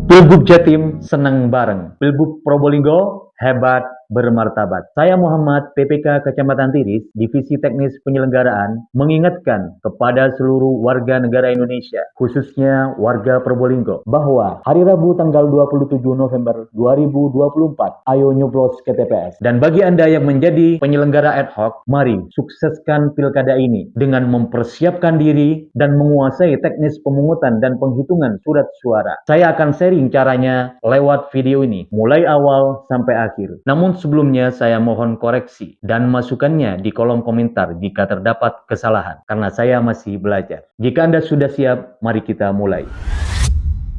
Pilgub Jatim senang bareng. Pilgub Probolinggo hebat bermartabat. Saya Muhammad, PPK Kecamatan Tiris, Divisi Teknis Penyelenggaraan, mengingatkan kepada seluruh warga negara Indonesia, khususnya warga Probolinggo, bahwa hari Rabu tanggal 27 November 2024, ayo nyoblos ke TPS. Dan bagi Anda yang menjadi penyelenggara ad hoc, mari sukseskan pilkada ini dengan mempersiapkan diri dan menguasai teknis pemungutan dan penghitungan surat suara. Saya akan sharing caranya lewat video ini, mulai awal sampai akhir. Namun sebelumnya saya mohon koreksi dan masukannya di kolom komentar jika terdapat kesalahan, karena saya masih belajar. Jika Anda sudah siap, mari kita mulai.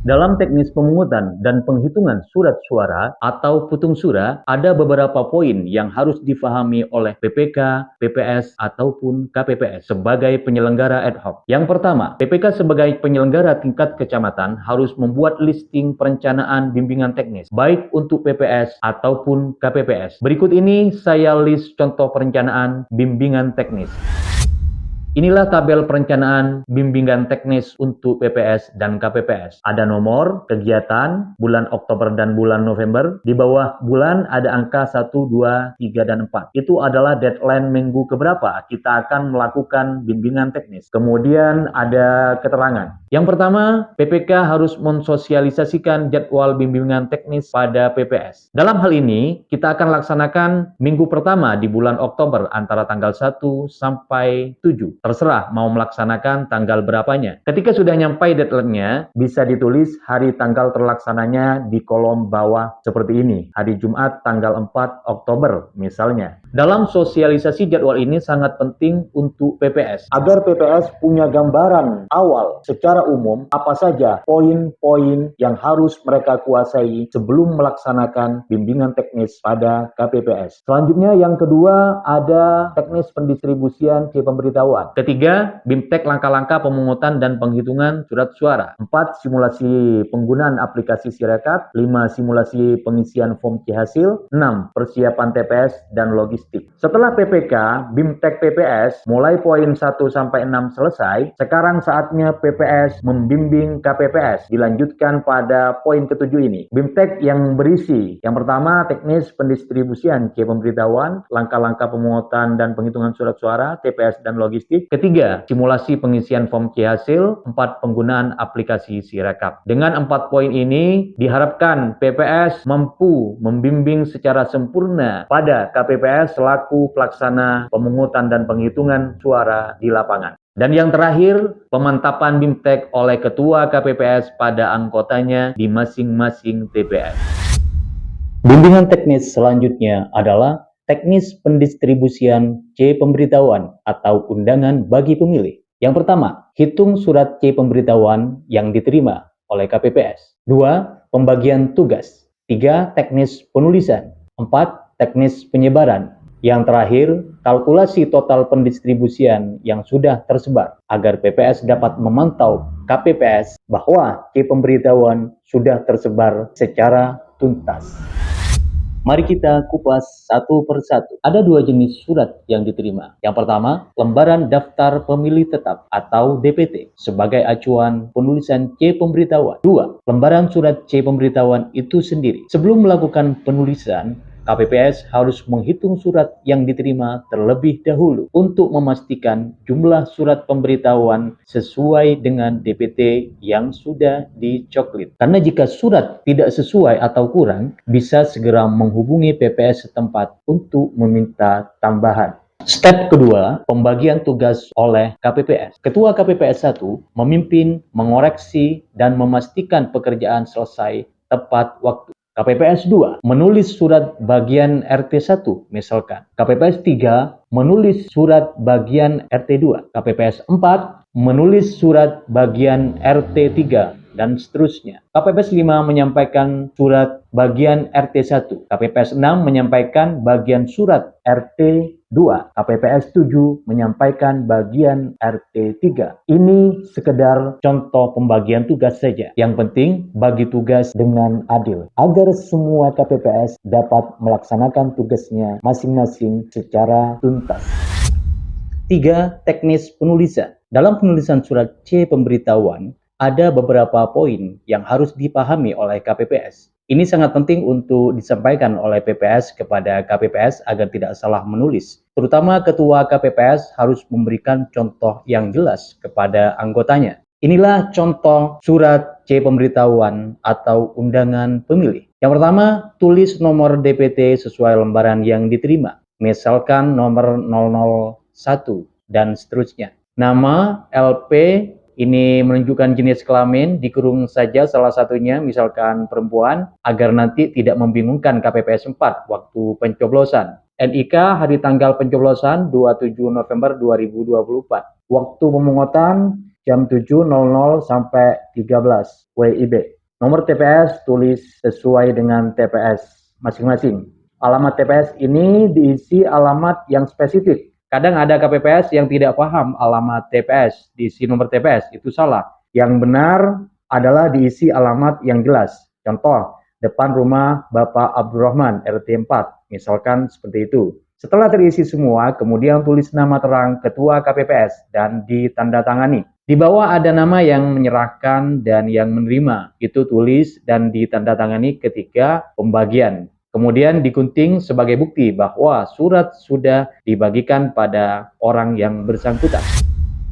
Dalam teknis pemungutan dan penghitungan surat suara atau putung suara, ada beberapa poin yang harus difahami oleh PPK, PPS, ataupun KPPS sebagai penyelenggara ad hoc. Yang pertama, PPK sebagai penyelenggara tingkat kecamatan harus membuat listing perencanaan bimbingan teknis, baik untuk PPS ataupun KPPS. Berikut ini saya list contoh perencanaan bimbingan teknis. Inilah tabel perencanaan bimbingan teknis untuk PPS dan KPPS. Ada nomor, kegiatan, bulan Oktober dan bulan November. Di bawah bulan ada angka 1, 2, 3, dan 4. Itu adalah deadline minggu keberapa kita akan melakukan bimbingan teknis. Kemudian ada keterangan. Yang pertama, PPK harus mensosialisasikan jadwal bimbingan teknis pada PPS. Dalam hal ini, kita akan laksanakan minggu pertama di bulan Oktober antara tanggal 1 sampai 7. Terserah mau melaksanakan tanggal berapanya. Ketika sudah nyampai deadline-nya, bisa ditulis hari tanggal terlaksananya di kolom bawah seperti ini. Hari Jumat tanggal 4 Oktober misalnya. Dalam sosialisasi jadwal ini sangat penting untuk PPS, agar PPS punya gambaran awal secara umum apa saja poin-poin yang harus mereka kuasai sebelum melaksanakan bimbingan teknis pada KPPS. Selanjutnya yang kedua ada teknis pendistribusian C pemberitahuan. Ketiga, BIMTEK langkah-langkah pemungutan dan penghitungan surat suara. 4, simulasi penggunaan aplikasi Sirekap. 5, simulasi pengisian form C hasil. 6, persiapan TPS dan logistik. Setelah PPK, BIMTEK PPS, mulai poin 1 sampai 6 selesai, sekarang saatnya PPS membimbing KPPS. Dilanjutkan pada poin ketujuh ini. BIMTEK yang berisi, yang pertama, teknis pendistribusian C pemberitahuan, langkah-langkah pemungutan dan penghitungan surat suara, TPS dan logistik. Ketiga, simulasi pengisian form C hasil. 4, penggunaan aplikasi Sirekap. Dengan 4 poin ini, diharapkan PPS mampu membimbing secara sempurna pada KPPS selaku pelaksana pemungutan dan penghitungan suara di lapangan. Dan yang terakhir, pemantapan BIMTEK oleh Ketua KPPS pada anggotanya di masing-masing TPS. Bimbingan teknis selanjutnya adalah teknis pendistribusian C pemberitahuan atau undangan bagi pemilih. Yang pertama, hitung surat C pemberitahuan yang diterima oleh KPPS. 2, pembagian tugas. 3, teknis penulisan. 4, teknis penyebaran. Yang terakhir, kalkulasi total pendistribusian yang sudah tersebar agar PPS dapat memantau KPPS bahwa C pemberitahuan sudah tersebar secara tuntas. Mari kita kupas satu persatu. Ada 2 jenis surat yang diterima. Yang pertama, lembaran daftar pemilih tetap atau DPT sebagai acuan penulisan C pemberitahuan. 2, lembaran surat C pemberitahuan itu sendiri. Sebelum melakukan penulisan, KPPS harus menghitung surat yang diterima terlebih dahulu untuk memastikan jumlah surat pemberitahuan sesuai dengan DPT yang sudah dicoklit. Karena jika surat tidak sesuai atau kurang, bisa segera menghubungi PPS setempat untuk meminta tambahan. Step kedua, pembagian tugas oleh KPPS. Ketua KPPS 1 memimpin, mengoreksi, dan memastikan pekerjaan selesai tepat waktu. KPPS 2 menulis surat bagian RT 1 misalkan. KPPS 3 menulis surat bagian RT 2. KPPS 4 menulis surat bagian RT 3 dan seterusnya. KPPS 5 menyampaikan surat bagian RT 1. KPPS 6 menyampaikan bagian surat RT 2. KPPS 7 menyampaikan bagian RT 3. Ini sekedar contoh pembagian tugas saja. Yang penting bagi tugas dengan adil agar semua KPPS dapat melaksanakan tugasnya masing-masing secara tuntas. 3, teknis penulisan. Dalam penulisan surat C pemberitahuan, ada beberapa poin yang harus dipahami oleh KPPS. Ini sangat penting untuk disampaikan oleh PPS kepada KPPS agar tidak salah menulis. Terutama ketua KPPS harus memberikan contoh yang jelas kepada anggotanya. Inilah contoh surat C pemberitahuan atau undangan pemilih. Yang pertama, tulis nomor DPT sesuai lembaran yang diterima. Misalkan nomor 001 dan seterusnya. Nama, LP, ini menunjukkan jenis kelamin, dikurung saja salah satunya, misalkan perempuan, agar nanti tidak membingungkan KPPS 4 waktu pencoblosan. NIK hari tanggal pencoblosan 27 November 2024. Waktu pemungutan jam 7.00 sampai 13 WIB. Nomor TPS tulis sesuai dengan TPS masing-masing. Alamat TPS ini diisi alamat yang spesifik. Kadang ada KPPS yang tidak paham alamat TPS, diisi nomor TPS, itu salah. Yang benar adalah diisi alamat yang jelas. Contoh, depan rumah Bapak Abdurrahman, RT 4, misalkan seperti itu. Setelah terisi semua, kemudian tulis nama terang Ketua KPPS dan ditandatangani. Di bawah ada nama yang menyerahkan dan yang menerima. Itu tulis dan ditandatangani ketika pembagian. Kemudian digunting sebagai bukti bahwa surat sudah dibagikan pada orang yang bersangkutan.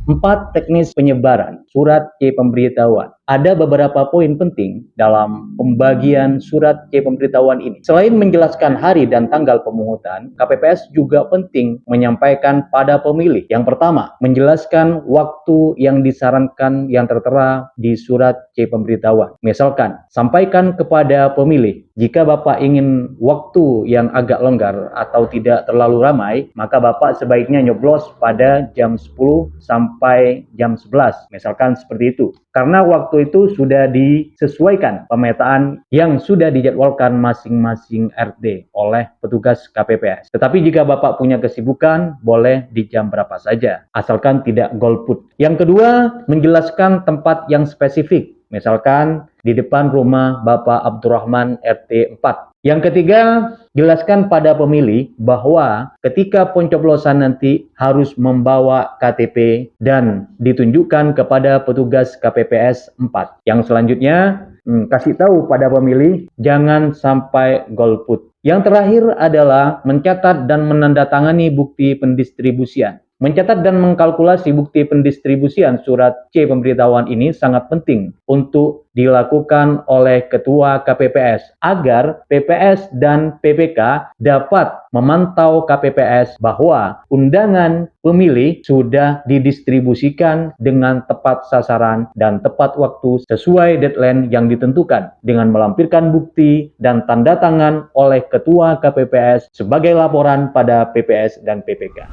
4. Teknis penyebaran surat C pemberitahuan. Ada beberapa poin penting dalam pembagian surat C pemberitahuan ini. Selain menjelaskan hari dan tanggal pemungutan, KPPS juga penting menyampaikan pada pemilih. Yang pertama, menjelaskan waktu yang disarankan yang tertera di surat C pemberitahuan. Misalkan, sampaikan kepada pemilih, jika Bapak ingin waktu yang agak longgar atau tidak terlalu ramai, maka Bapak sebaiknya nyoblos pada jam 10 sampai jam 11, misalkan seperti itu. Karena waktu itu sudah disesuaikan pemetaan yang sudah dijadwalkan masing-masing RT oleh petugas KPPS. Tetapi jika Bapak punya kesibukan, boleh di jam berapa saja, asalkan tidak golput. Yang kedua, menjelaskan tempat yang spesifik. Misalkan di depan rumah Bapak Abdurrahman RT 4. Yang ketiga, jelaskan pada pemilih bahwa ketika pencoblosan nanti harus membawa KTP dan ditunjukkan kepada petugas KPPS 4. Yang selanjutnya, kasih tahu pada pemilih jangan sampai golput. Yang terakhir adalah mencatat dan menandatangani bukti pendistribusian. Mencatat dan mengkalkulasi bukti pendistribusian surat C pemberitahuan ini sangat penting untuk dilakukan oleh Ketua KPPS agar PPS dan PPK dapat memantau KPPS bahwa undangan pemilih sudah didistribusikan dengan tepat sasaran dan tepat waktu sesuai deadline yang ditentukan dengan melampirkan bukti dan tanda tangan oleh Ketua KPPS sebagai laporan pada PPS dan PPK.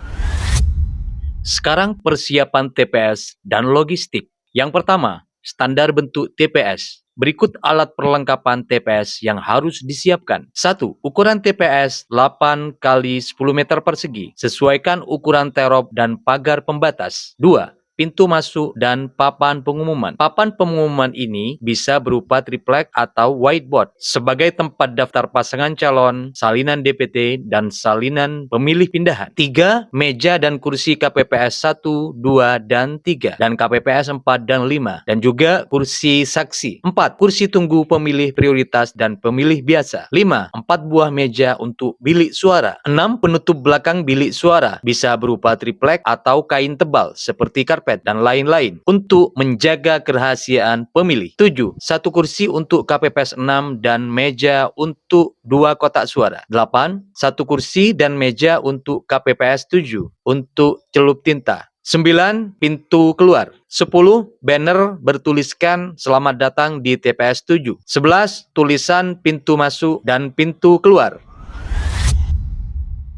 Sekarang persiapan TPS dan logistik. Yang pertama, standar bentuk TPS. Berikut alat perlengkapan TPS yang harus disiapkan. 1. Ukuran TPS 8 x 10 meter persegi. Sesuaikan ukuran terop dan pagar pembatas. 2. Pintu masuk dan papan pengumuman. Papan pengumuman ini bisa berupa triplek atau whiteboard sebagai tempat daftar pasangan calon, salinan DPT, dan salinan pemilih pindahan. 3. Meja dan kursi KPPS 1, 2, dan 3, dan KPPS 4 dan 5, dan juga kursi saksi. 4. Kursi tunggu pemilih prioritas dan pemilih biasa. 5. 4 buah meja untuk bilik suara. 6. Penutup belakang bilik suara bisa berupa triplek atau kain tebal seperti karpet dan lain-lain untuk menjaga kerahasiaan pemilih. 7. Satu kursi untuk KPPS 6 dan meja untuk 2 kotak suara. 8. Satu kursi dan meja untuk KPPS 7 untuk celup tinta. 9. Pintu keluar. 10. Banner bertuliskan selamat datang di TPS 7. 11. Tulisan pintu masuk dan pintu keluar.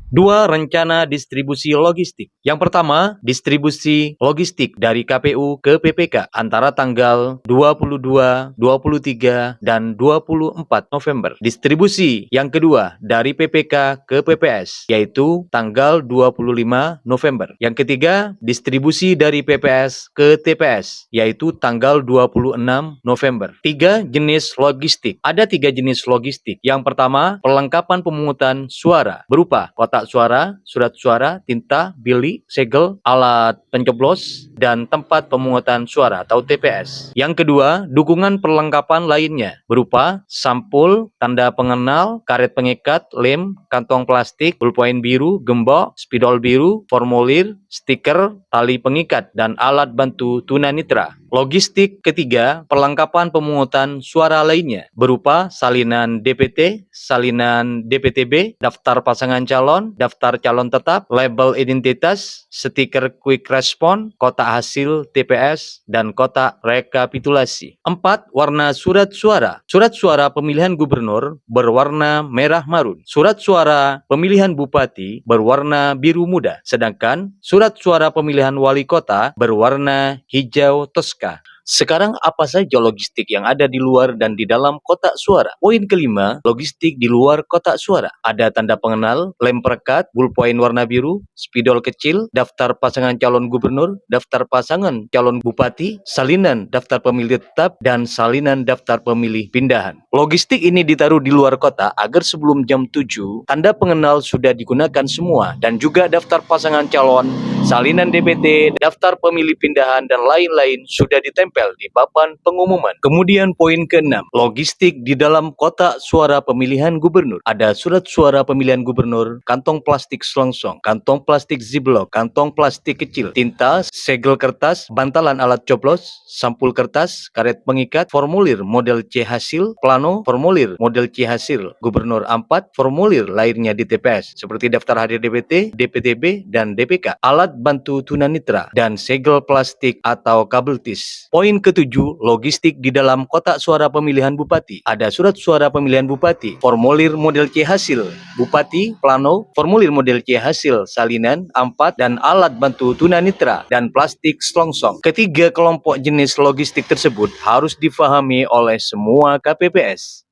2. Rencana distribusi logistik. Yang pertama, distribusi logistik dari KPU ke PPK antara tanggal 22, 23, dan 24 November. Distribusi yang kedua dari PPK ke PPS, yaitu tanggal 25 November. Yang ketiga, distribusi dari PPS ke TPS, yaitu tanggal 26 November. 3. Jenis logistik. Ada 3 jenis logistik. Yang pertama, perlengkapan pemungutan suara berupa kotak suara, surat suara, tinta, bilik, segel, alat pencoblos, dan tempat pemungutan suara atau TPS. Yang kedua, dukungan perlengkapan lainnya berupa sampul, tanda pengenal, karet pengikat, lem, kantong plastik, pulpen biru, gembok, spidol biru, formulir, stiker, tali pengikat, dan alat bantu tunanetra. Logistik ketiga, perlengkapan pemungutan suara lainnya berupa salinan DPT, salinan DPTB, daftar pasangan calon, daftar calon tetap, label identitas, stiker quick response, kotak hasil TPS, dan kotak rekapitulasi. 4. Warna surat suara. Surat suara pemilihan gubernur berwarna merah marun. Surat suara pemilihan bupati berwarna biru muda. Sedangkan surat suara pemilihan wali kota berwarna hijau toska. Sekarang apa saja logistik yang ada di luar dan di dalam kotak suara? Poin kelima, logistik di luar kotak suara. Ada tanda pengenal, lem perekat, pulpen warna biru, spidol kecil, daftar pasangan calon gubernur, daftar pasangan calon bupati, salinan daftar pemilih tetap, dan salinan daftar pemilih pindahan. Logistik ini ditaruh di luar kotak agar sebelum jam 7, tanda pengenal sudah digunakan semua dan juga daftar pasangan calon, salinan DPT, daftar pemilih pindahan, dan lain-lain sudah ditempel di papan pengumuman. Kemudian poin ke-6, logistik di dalam kotak suara pemilihan gubernur. Ada surat suara pemilihan gubernur, kantong plastik selongsong, kantong plastik ziplock, kantong plastik kecil, tinta, segel kertas, bantalan alat coblos, sampul kertas, karet pengikat, formulir model C hasil, plano, formulir model C hasil, gubernur 4, formulir lainnya di TPS, seperti daftar hadir DPT, DPTB, dan DPK, alat bantu tunanetra, dan segel plastik atau kabel tis. Poin ke-7, logistik di dalam kotak suara pemilihan bupati. Ada surat suara pemilihan bupati, formulir model C hasil, bupati, plano, formulir model C hasil, salinan, 4, dan alat bantu tunanetra, dan plastik selongsong. Ketiga kelompok jenis logistik tersebut harus difahami oleh semua KPPS.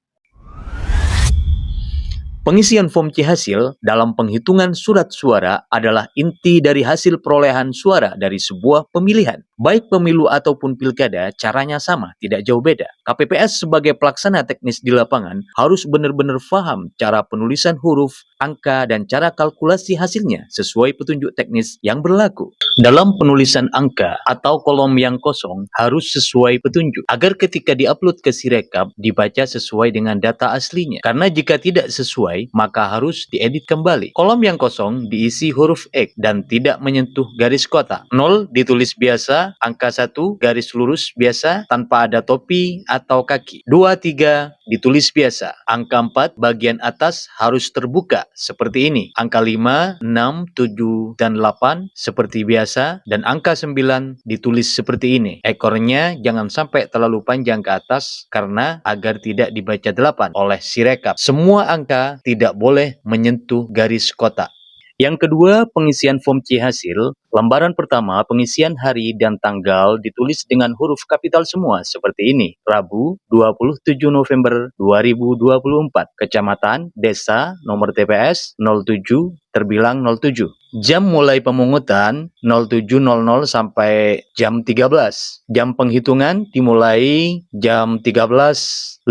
Pengisian form C hasil dalam penghitungan surat suara adalah inti dari hasil perolehan suara dari sebuah pemilihan. Baik pemilu ataupun pilkada, caranya sama, tidak jauh beda. KPPS sebagai pelaksana teknis di lapangan harus benar-benar paham cara penulisan huruf, angka, dan cara kalkulasi hasilnya sesuai petunjuk teknis yang berlaku. Dalam penulisan angka atau kolom yang kosong harus sesuai petunjuk, agar ketika diupload ke Sirekap dibaca sesuai dengan data aslinya. Karena jika tidak sesuai, maka harus diedit kembali. Kolom yang kosong diisi huruf X dan tidak menyentuh garis kotak. 0 ditulis biasa, angka 1 garis lurus biasa tanpa ada topi atau kaki. 2, 3 ditulis biasa. Angka 4 bagian atas harus terbuka seperti ini. Angka 5, 6, 7, dan 8 seperti biasa, dan angka 9 ditulis seperti ini. Ekornya jangan sampai terlalu panjang ke atas karena agar tidak dibaca 8 oleh Sirekap. Semua angka tidak boleh menyentuh garis kotak. Yang kedua, pengisian form C hasil. Lembaran pertama, pengisian hari dan tanggal ditulis dengan huruf kapital semua seperti ini. Rabu, 27 November 2024. Kecamatan, desa, nomor TPS 07, terbilang 07. Jam mulai pemungutan 07.00 sampai jam 13. Jam penghitungan dimulai jam 13.05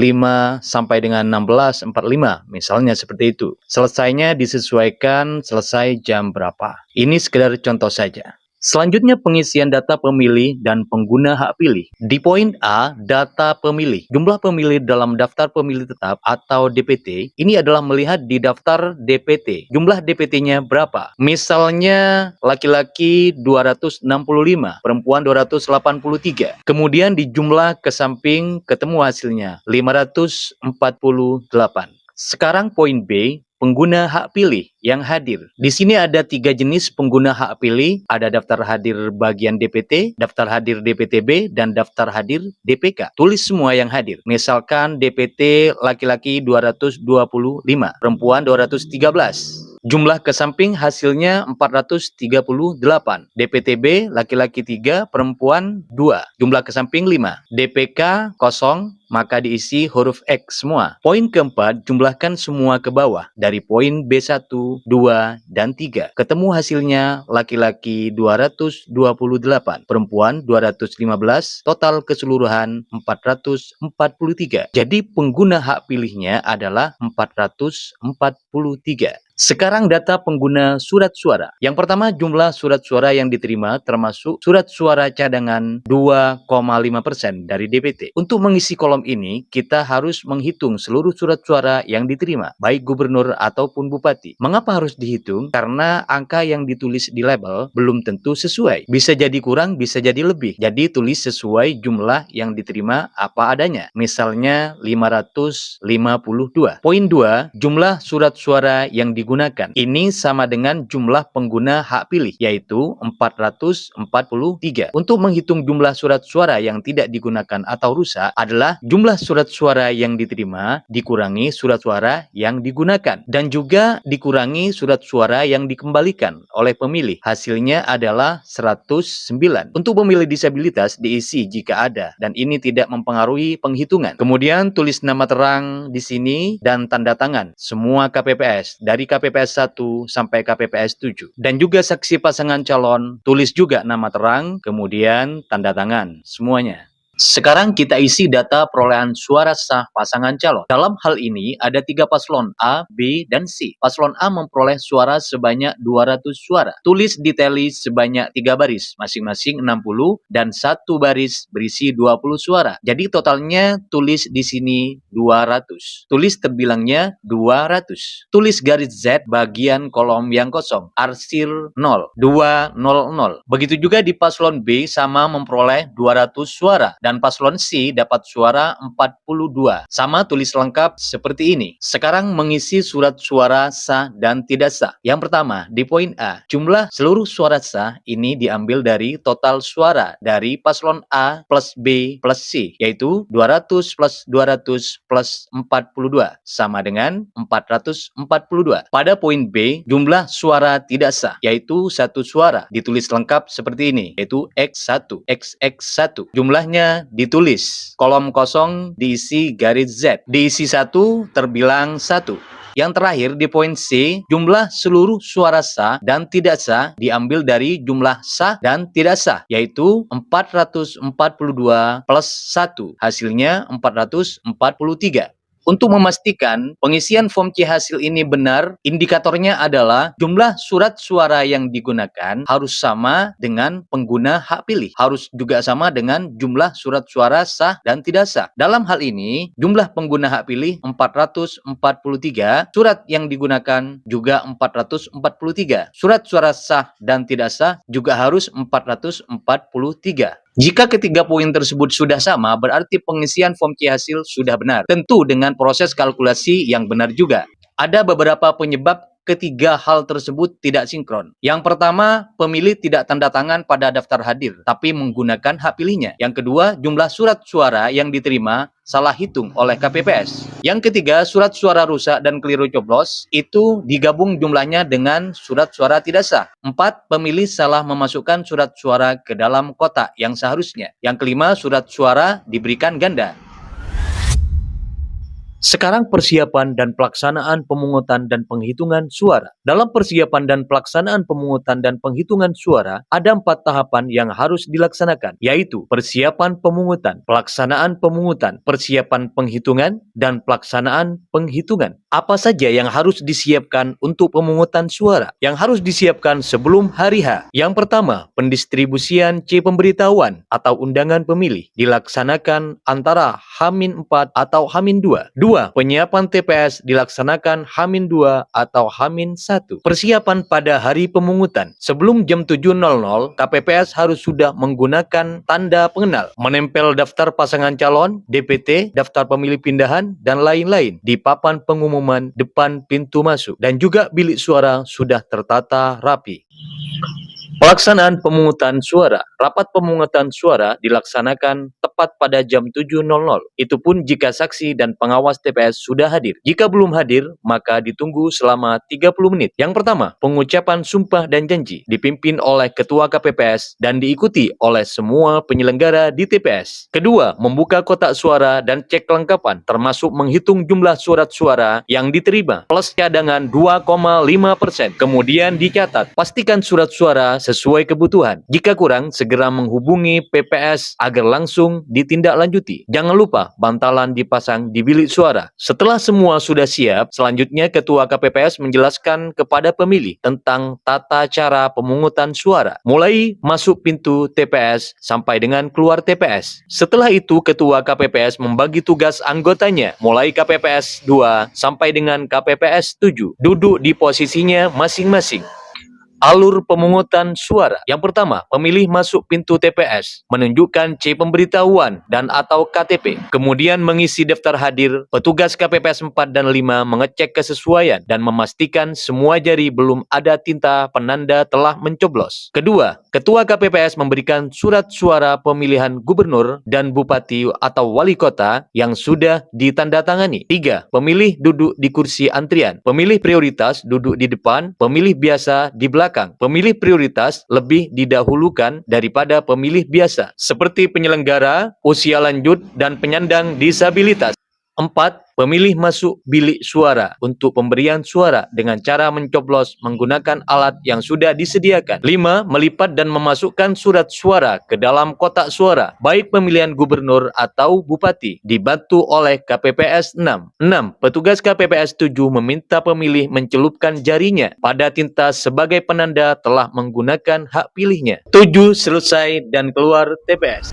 sampai dengan 16.45. Misalnya seperti itu. Selesainya disesuaikan selesai jam berapa. Ini sekedar contoh saja. Selanjutnya pengisian data pemilih dan pengguna hak pilih. Di poin A, data pemilih. Jumlah pemilih dalam daftar pemilih tetap atau DPT, ini adalah melihat di daftar DPT. Jumlah DPT-nya berapa? Misalnya laki-laki 265, perempuan 283. Kemudian dijumlah ke samping ketemu hasilnya 548. Sekarang poin B, pengguna hak pilih yang hadir. Di sini ada 3 jenis pengguna hak pilih. Ada daftar hadir bagian DPT, daftar hadir DPTB, dan daftar hadir DPK. Tulis semua yang hadir. Misalkan DPT laki-laki 225, perempuan 213. Jumlah ke samping hasilnya 438. DPTB laki-laki 3, perempuan 2. Jumlah ke samping 5. DPK kosong, maka diisi huruf X semua. Poin keempat, jumlahkan semua ke bawah dari poin B1, 2, dan 3. Ketemu hasilnya laki-laki 228, perempuan 215, total keseluruhan 443. Jadi pengguna hak pilihnya adalah 443. Sekarang data pengguna surat suara. Yang pertama, jumlah surat suara yang diterima termasuk surat suara cadangan 2,5% dari DPT. Untuk mengisi kolom ini, kita harus menghitung seluruh surat suara yang diterima, baik gubernur ataupun bupati. Mengapa harus dihitung? Karena angka yang ditulis di label belum tentu sesuai. Bisa jadi kurang, bisa jadi lebih. Jadi tulis sesuai jumlah yang diterima apa adanya. Misalnya 552. Poin 2, jumlah surat suara yang digunakan. Ini sama dengan jumlah pengguna hak pilih, yaitu 443. Untuk menghitung jumlah surat suara yang tidak digunakan atau rusak adalah jumlah surat suara yang diterima dikurangi surat suara yang digunakan, dan juga dikurangi surat suara yang dikembalikan oleh pemilih. Hasilnya adalah 109. Untuk pemilih disabilitas diisi jika ada, dan ini tidak mempengaruhi penghitungan. Kemudian tulis nama terang di sini dan tanda tangan semua KPPS dari KPPS 1 sampai KPPS 7. Dan juga saksi pasangan calon, tulis juga nama terang, kemudian tanda tangan, semuanya. Sekarang kita isi data perolehan suara sah pasangan calon. Dalam hal ini ada 3 paslon A, B, dan C. Paslon A memperoleh suara sebanyak 200 suara. Tulis diteli sebanyak 3 baris, masing-masing 60, dan 1 baris berisi 20 suara. Jadi totalnya tulis di sini 200. Tulis terbilangnya 200. Tulis garis Z bagian kolom yang kosong. Arsir 0, 200. Begitu juga di paslon B sama memperoleh 200 suara. Dan paslon C dapat suara 42. Sama tulis lengkap seperti ini. Sekarang mengisi surat suara sah dan tidak sah. Yang pertama, di poin A, jumlah seluruh suara sah ini diambil dari total suara dari paslon A plus B plus C, yaitu 200 plus 200 plus 42, sama dengan 442. Pada poin B, jumlah suara tidak sah, yaitu 1 suara. Ditulis lengkap seperti ini, yaitu X1, XX1. Jumlahnya ditulis, kolom kosong diisi garis Z, diisi 1 terbilang 1. Yang terakhir di poin C, jumlah seluruh suara sah dan tidak sah diambil dari jumlah sah dan tidak sah, yaitu 442 plus 1, hasilnya 443. Untuk memastikan pengisian form C hasil ini benar, indikatornya adalah jumlah surat suara yang digunakan harus sama dengan pengguna hak pilih. Harus juga sama dengan jumlah surat suara sah dan tidak sah. Dalam hal ini, jumlah pengguna hak pilih 443, surat yang digunakan juga 443. Surat suara sah dan tidak sah juga harus 443. Jika ketiga poin tersebut sudah sama, berarti pengisian form C hasil sudah benar. Tentu dengan proses kalkulasi yang benar juga. Ada beberapa penyebab ketiga hal tersebut tidak sinkron. Yang pertama, pemilih tidak tanda tangan pada daftar hadir, tapi menggunakan hak pilihnya. Yang kedua, jumlah surat suara yang diterima salah hitung oleh KPPS. Yang ketiga, surat suara rusak dan keliru coblos, itu digabung jumlahnya dengan surat suara tidak sah. 4, pemilih salah memasukkan surat suara ke dalam kotak yang seharusnya. Yang kelima, surat suara diberikan ganda. Sekarang persiapan dan pelaksanaan pemungutan dan penghitungan suara. Dalam persiapan dan pelaksanaan pemungutan dan penghitungan suara, ada 4 tahapan yang harus dilaksanakan, yaitu persiapan pemungutan, pelaksanaan pemungutan, persiapan penghitungan, dan pelaksanaan penghitungan. Apa saja yang harus disiapkan untuk pemungutan suara? Yang harus disiapkan sebelum hari H. Yang pertama, pendistribusian C pemberitahuan atau undangan pemilih dilaksanakan antara H-4 atau H-2. 2. Penyiapan TPS dilaksanakan H-2 atau H-1. Persiapan pada hari pemungutan. Sebelum jam 7.00, KPPS harus sudah menggunakan tanda pengenal, menempel daftar pasangan calon, DPT, daftar pemilih pindahan, dan lain-lain di papan pengumuman depan pintu masuk. Dan juga bilik suara sudah tertata rapi. Pelaksanaan pemungutan suara. Rapat pemungutan suara dilaksanakan tepat pada jam 7.00. Itu pun jika saksi dan pengawas TPS sudah hadir. Jika belum hadir, maka ditunggu selama 30 menit. Yang pertama, pengucapan sumpah dan janji dipimpin oleh Ketua KPPS dan diikuti oleh semua penyelenggara di TPS. Kedua, membuka kotak suara dan cek kelengkapan, termasuk menghitung jumlah surat suara yang diterima, plus cadangan 2,5%. Kemudian dicatat, pastikan surat suara sesuai kebutuhan. Jika kurang, segera menghubungi PPS agar langsung ditindaklanjuti. Jangan lupa bantalan dipasang di bilik suara. Setelah semua sudah siap, selanjutnya Ketua KPPS menjelaskan kepada pemilih tentang tata cara pemungutan suara, mulai masuk pintu TPS sampai dengan keluar TPS. Setelah itu, Ketua KPPS membagi tugas anggotanya, mulai KPPS 2 sampai dengan KPPS 7, duduk di posisinya masing-masing. Alur pemungutan suara. Yang pertama, pemilih masuk pintu TPS, menunjukkan C pemberitahuan dan atau KTP. Kemudian mengisi daftar hadir. Petugas KPPS 4 dan 5 mengecek kesesuaian dan memastikan semua jari belum ada tinta penanda telah mencoblos. Kedua, Ketua KPPS memberikan surat suara pemilihan gubernur dan bupati atau wali kota yang sudah ditandatangani. 3. Pemilih duduk di kursi antrian. Pemilih prioritas duduk di depan, pemilih biasa di belakang. Pemilih prioritas lebih didahulukan daripada pemilih biasa, seperti penyelenggara, usia lanjut, dan penyandang disabilitas. 4. Pemilih masuk bilik suara untuk pemberian suara dengan cara mencoblos menggunakan alat yang sudah disediakan. 5. Melipat dan memasukkan surat suara ke dalam kotak suara, baik pemilihan gubernur atau bupati, dibantu oleh KPPS 6. 6. Petugas KPPS 7 meminta pemilih mencelupkan jarinya pada tinta sebagai penanda telah menggunakan hak pilihnya. 7. Selesai dan keluar TPS.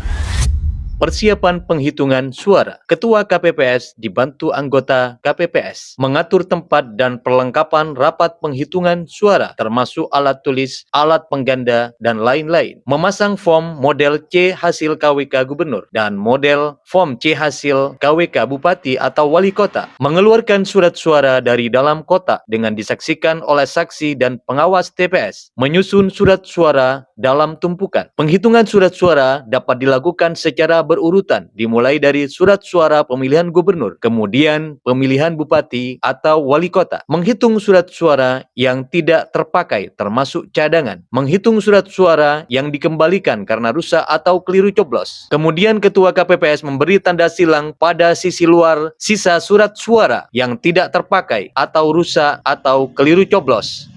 Persiapan penghitungan suara. Ketua KPPS dibantu anggota KPPS mengatur tempat dan perlengkapan rapat penghitungan suara, termasuk alat tulis, alat pengganda, dan lain-lain. Memasang form model C hasil KWK Gubernur dan model form C hasil KWK Bupati atau Wali Kota. Mengeluarkan surat suara dari dalam kotak dengan disaksikan oleh saksi dan pengawas TPS. Menyusun surat suara dalam tumpukan. Penghitungan surat suara dapat dilakukan secara berurutan, dimulai dari surat suara pemilihan gubernur, kemudian pemilihan bupati atau wali kota. Menghitung surat suara yang tidak terpakai, termasuk cadangan. Menghitung surat suara yang dikembalikan karena rusak atau keliru coblos. Kemudian Ketua KPPS memberi tanda silang pada sisi luar sisa surat suara yang tidak terpakai atau rusak atau keliru coblos.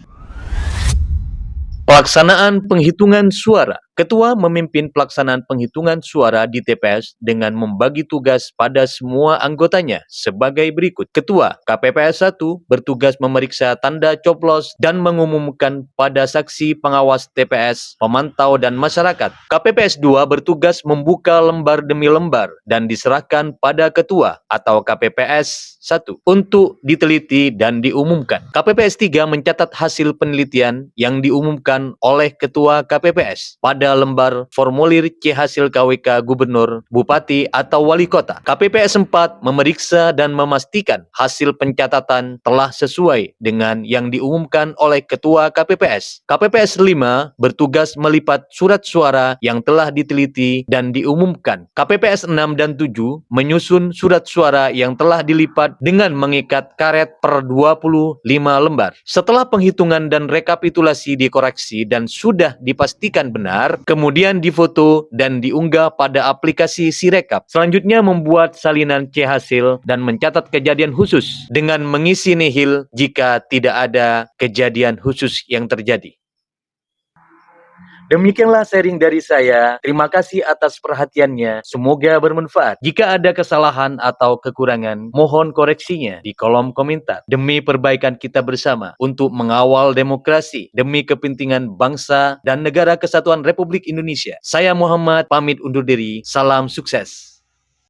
Pelaksanaan penghitungan suara. Ketua memimpin pelaksanaan penghitungan suara di TPS dengan membagi tugas pada semua anggotanya sebagai berikut. Ketua KPPS 1 bertugas memeriksa tanda coblos dan mengumumkan pada saksi pengawas TPS, pemantau dan masyarakat. KPPS 2 bertugas membuka lembar demi lembar dan diserahkan pada ketua atau KPPS 1 untuk diteliti dan diumumkan. KPPS 3 mencatat hasil penelitian yang diumumkan oleh ketua KPPS pada lembar formulir C hasil KWK Gubernur, Bupati, atau Wali Kota. KPPS 4 memeriksa dan memastikan hasil pencatatan telah sesuai dengan yang diumumkan oleh Ketua KPPS. KPPS 5 bertugas melipat surat suara yang telah diteliti dan diumumkan. KPPS 6 dan 7 menyusun surat suara yang telah dilipat dengan mengikat karet per 25 lembar. Setelah penghitungan dan rekapitulasi dikoreksi dan sudah dipastikan benar, kemudian difoto dan diunggah pada aplikasi Sirekap. Selanjutnya membuat salinan C hasil dan mencatat kejadian khusus dengan mengisi nihil jika tidak ada kejadian khusus yang terjadi. Demikianlah sharing dari saya. Terima kasih atas perhatiannya. Semoga bermanfaat. Jika ada kesalahan atau kekurangan, mohon koreksinya di kolom komentar. Demi perbaikan kita bersama untuk mengawal demokrasi, demi kepentingan bangsa dan negara kesatuan Republik Indonesia. Saya Muhammad pamit undur diri. Salam sukses.